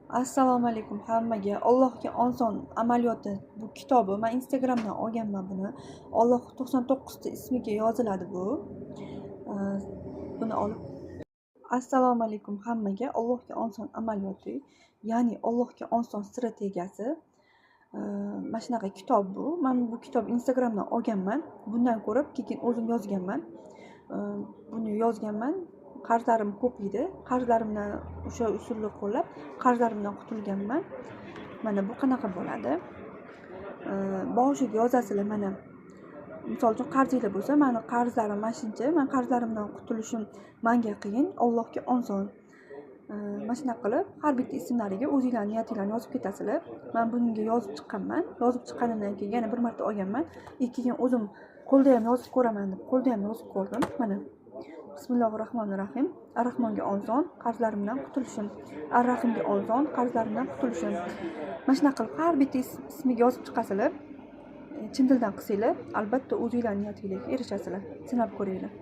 Assalomu alaykum hammaga. Allohga oson amaliyoti bu kitobi. Men Instagramdan olganman buni. Alloh 99 ta ismiga yoziladi bu. Buni olib Assalomu alaykum hammaga. Allohga oson amaliyoti, ya'ni Allohga oson strategiyasi. Mana shunaqa kitob bu. Men bu kitobni Instagramdan olganman. Bundan ko'rib keyin o'zim yozganman. Buni yozganman. Qarzlarim ko'p edi. Qarzlarimdan o'sha usulni qo'llab, qarzlarimdan qutulganman. Mana bu qanaqa bo'ladi? Boshiga yozasizlar mana. Misol uchun qarzinglar bo'lsa, meni qarzlarim mana shuncha, men qarzlarimdan qutulishim menga qiyin, Allohga oson. Mana shunaqa qilib har bitta ismlariga o'zingizlarning niyatinglarni yozib ketasizlar. Men bunga yozib chiqqanman. Yozib chiqqanimdan keyin yana bir marta olganman. Keyin o'zim qo'lda ham yozib ko'raman deb qo'lda ham yozib ko'rdim. Mana Bismillahirrohmanirrohim. Ar-Rahmonga oson, qarzlarimdan qutulishim. Ar-Rahimga oson, qarzlarimdan qutulishim. Mana shunaqa qilib har bitta ismiga yozib chiqasizlar. Chin dildan qilsanglar, albatta o'zingizlarning niyatingizga erishasizlar. Sinab ko'ringlar.